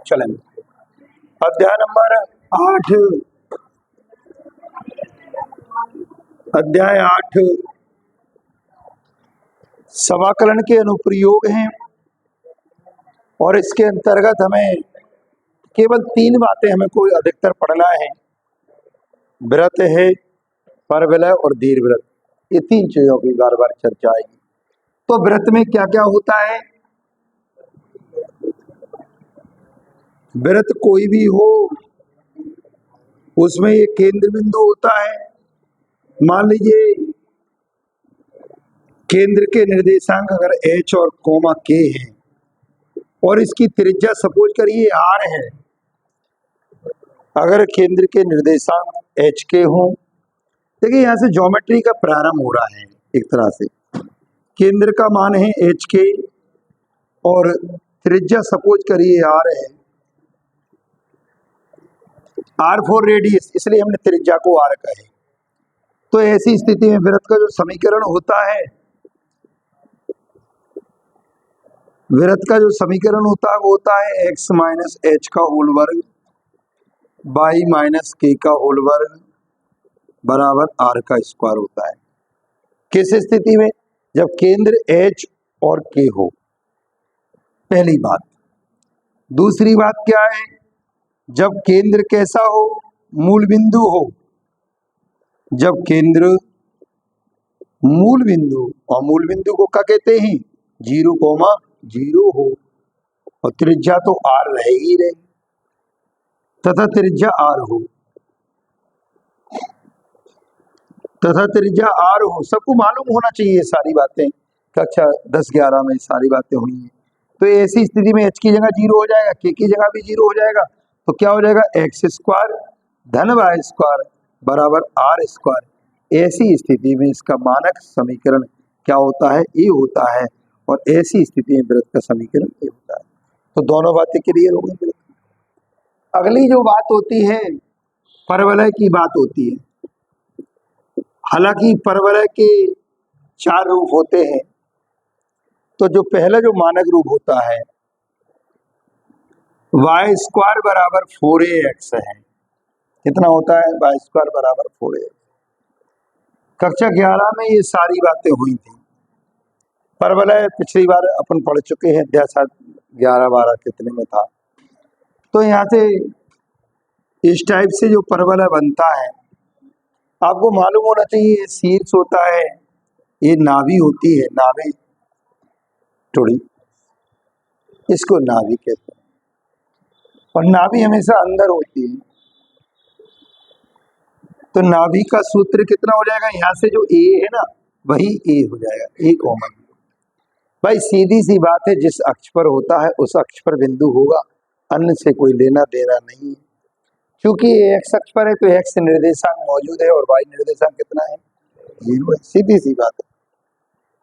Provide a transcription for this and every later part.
चलेंगे। अध्याय नंबर 8, अध्याय 8 समाकलन के अनुप्रयोग हैं और इसके अंतर्गत हमें केवल 3 बातें हमें कोई अधिकतर पढ़ना है। वृत्त है, परवलय और दीर्घवृत्त, ये 3 चीजों की बार बार चर्चा आएगी। तो वृत्त में क्या क्या होता है? वृत्त कोई भी हो उसमें एक केंद्र बिंदु होता है। मान लीजिए केंद्र के निर्देशांक अगर h और कोमा k है और इसकी त्रिज्या सपोज करिए r है। अगर केंद्र के निर्देशांक h के हों, देखिए यहाँ से ज्योमेट्री का प्रारंभ हो रहा है। एक तरह से केंद्र का मान है h के और त्रिज्या सपोज करिए r है, r फॉर रेडियस, इसलिए हमने त्रिज्या को r कहे। तो ऐसी स्थिति में वृत्त का जो समीकरण होता है, वृत्त का जो समीकरण होता है वो होता है x माइनस h का होल वर्ग y माइनस k का होल वर्ग बराबर r का स्क्वायर होता है। किस स्थिति में? जब केंद्र h और k हो, पहली बात। दूसरी बात क्या है? जब केंद्र कैसा हो? मूल बिंदु हो। जब केंद्र मूल बिंदु, और मूल बिंदु को क्या कहते हैं? 0,0 हो और त्रिज्या तो r रहेगी ही रहेगी, तथा त्रिज्या r हो, सबको मालूम होना चाहिए सारी बातें। कक्षा 10-11 में सारी बातें हुई हैं। तो ऐसी स्थिति में h की जगह 0 हो जाएगा, k की जगह भी 0 हो जाएगा। तो क्या हो जाएगा? x स्क्वायर धन y स्क्वायर बराबर r स्क्वायर। ऐसी स्थिति में इसका मानक समीकरण क्या होता है? ए होता है। और ऐसी स्थिति में वृत्त का समीकरण ए होता है। तो दोनों बातें क्लियर हो गई। अगली जो बात होती है परवलय की बात होती है। हालांकि परवलय के 4 रूप होते हैं। तो जो पहला जो मानक रूप होता है y स्क्वायर बराबर 4ax है। कितना होता है? y स्क्वायर बराबर 4ax। कक्षा 11 में ये सारी बातें हुई थी। परवलय पिछली बार अपन पढ़ चुके हैं, अध्याय 11-12 कितने में था। तो यहाँ से इस टाइप से जो परवलय बनता है, आपको मालूम होना चाहिए शीर्ष होता है, ये नाभि होती है, नाभि थोड़ी, इसको नाभि कहते हैं। और नाभि हमेशा अंदर होती है। तो नाभि का सूत्र कितना हो जाएगा? यहाँ से जो ए है ना, वही ए हो जाएगा, ए कॉमन। भाई सीधी सी बात है, जिस अक्ष पर होता है उस अक्ष पर बिंदु होगा, अन्य से कोई लेना देना नहीं है। क्योंकि एक्स अक्ष पर है तो एक्स निर्देशांक मौजूद है और वाई निर्देशांक कितना है? 0 है। सीधी सी बात है।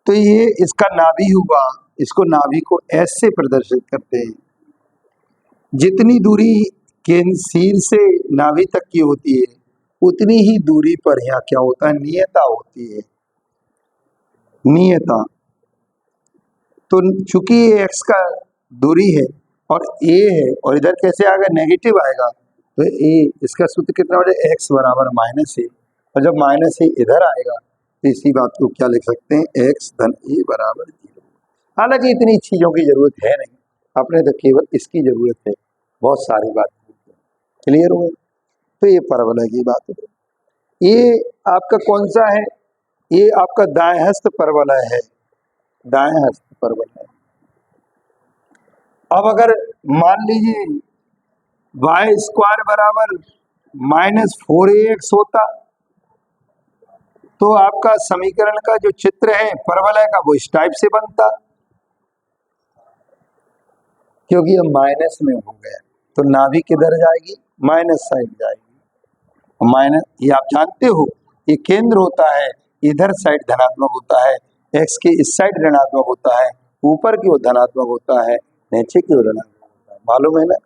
तो ये इसका नाभि हुआ, इसको नाभि को एस से प्रदर्शित करते हैं। जितनी दूरी केंद्र शीर्ष से नाभि तक की होती है उतनी ही दूरी पर यहाँ क्या होता है? नियता होती है, नियता। तो चूंकि ये एक्स का दूरी है और ए है और इधर कैसे आएगा? नेगेटिव आएगा। तो ए, इसका सूत्र कितना हो जाएगा? एक्स बराबर माइनस ए। और जब माइनस ए इधर आएगा तो इसी बात को क्या लिख सकते हैं? एक्स धन ए बराबर 0। हालांकि इतनी चीजों की जरूरत है नहीं, अपने तो केवल इसकी जरूरत है। बहुत सारी बात क्लियर हो गई। तो ये परवलय की बात है। ये आपका कौन सा है? ये आपका दाएं हस्त परवलय है, दाएं हस्त परवलय। अब अगर मान लीजिए y स्क्वायर बराबर -4ax होता तो आपका समीकरण का जो चित्र है परवलय का वो इस टाइप से बनता। क्योंकि अब माइनस में हो गया तो नाभि किधर जाएगी? माइनस साइड जाएगी। माइनस, ये आप जानते हो, ये केंद्र होता है, इधर साइड धनात्मक होता है, एक्स के इस साइड ऋणात्मक होता है, ऊपर की ओर धनात्मक होता है, नीचे की ओर ऋणात्मक होता है। मालूम है ना?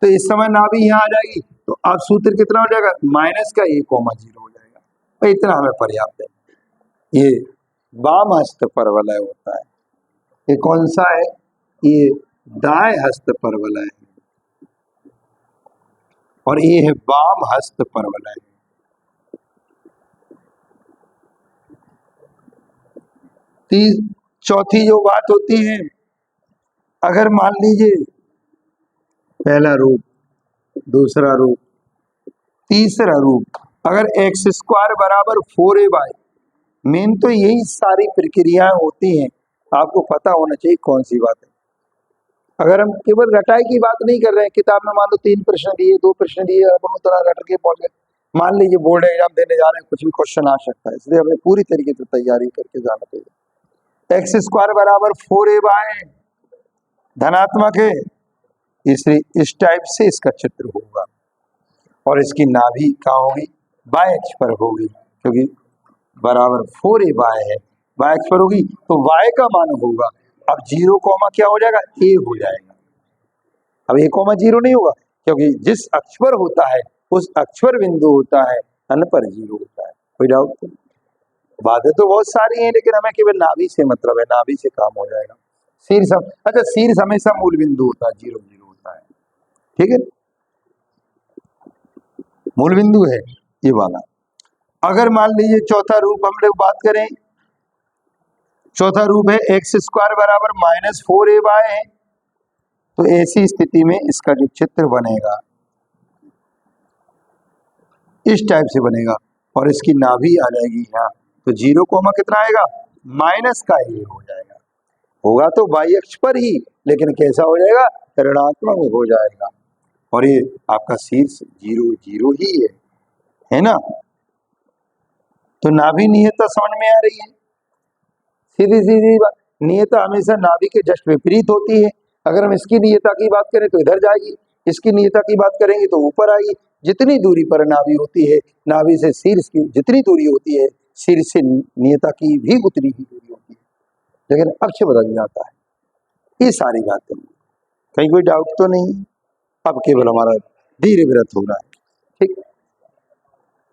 तो इस समय नाभि यहाँ आ जाएगी तो अब सूत्र कितना हो जाएगा? माइनस का 1,0 हो जाएगा। तो इतना हमें पर्याप्त है। ये वाम हस्त परवलय होता है। ये कौन सा है? ये दाएं हस्त परवलय है। और ये है वाम हस्त परवलय। चौथी जो बात होती है, अगर मान लीजिए पहला रूप, दूसरा रूप, तीसरा रूप, अगर एक्स स्क्वायर बराबर 4a/, मेन तो यही सारी प्रक्रियाएं होती हैं, आपको पता होना चाहिए कौन सी बात है। अगर हम केवल रटाई की बात नहीं कर रहे हैं, किताब में मान लो 3 प्रश्न दिए, 2 प्रश्न दिए, अपन उतना रट के पहुंच गए, मान लीजिए बोर्ड एग्जाम देने जा रहे हैं, कुछ भी क्वेश्चन आ सकता है, इसलिए हमें पूरी तरीके से तैयारी करके जाना चाहिए। एक्स स्क्वायर बराबर 4a/, धनात्मक है, इस टाइप से इसका चित्र होगा, और इसकी नाभि कहाँ होगी, बाय अक्ष पर होगी, क्योंकि बराबर 4a/, है, बाय अक्ष पर होगी, तो y का मान होगा, अब 0 कॉमा क्या हो जाएगा, a हो जाएगा। अब a कॉमा 0 नहीं होगा, क्योंकि जिस अक्ष पर होता है उस अक्ष पर बिंदु होता है, अन्य पर 0 होता है। कोई डाउट तो? बातें तो बहुत सारी हैं, लेकिन हमें केवल नाभि से मतलब है, नाभि से काम हो जाएगा। शीर्ष, अच्छा शीर्ष हमेशा मूल बिंदु होता है, 0 0 होता है, ठीक है, मूल बिंदु है ये वाला। अगर मान लीजिए चौथा रूप हम लोग बात करें, चौथा रूप है एक्स स्क्वायर बराबर -4a/, है, तो ऐसी स्थिति में इसका जो चित्र बनेगा इस टाइप से बनेगा, और इसकी नाभि आ जाएगी यहाँ, तो 0 कॉमा कितना आएगा, माइनस का a हो जाएगा, होगा तो y अक्ष पर ही, लेकिन कैसा हो जाएगा, ऋणात्मक हो जाएगा, और ये आपका शीर्ष 0 0 ही है ना। तो नाभि नियता समझ में आ रही है, सीधी सीधी बात, नियता हमेशा नाभि के जस्ट विपरीत होती है। अगर हम इसकी नियता की बात करें तो इधर जाएगी, इसकी नियता की बात करेंगे तो ऊपर आएगी। जितनी दूरी पर नाभि होती है, नाभि से शीर्ष की जितनी दूरी होती है, शीर्ष से नियता की भी उतनी ही दूरी होती है, लेकिन अक्ष बदल जाता है। ये सारी बातें, कहीं कोई डाउट तो नहीं, अब केवल हमारा धीरे व्रत हो रहा है, ठीक।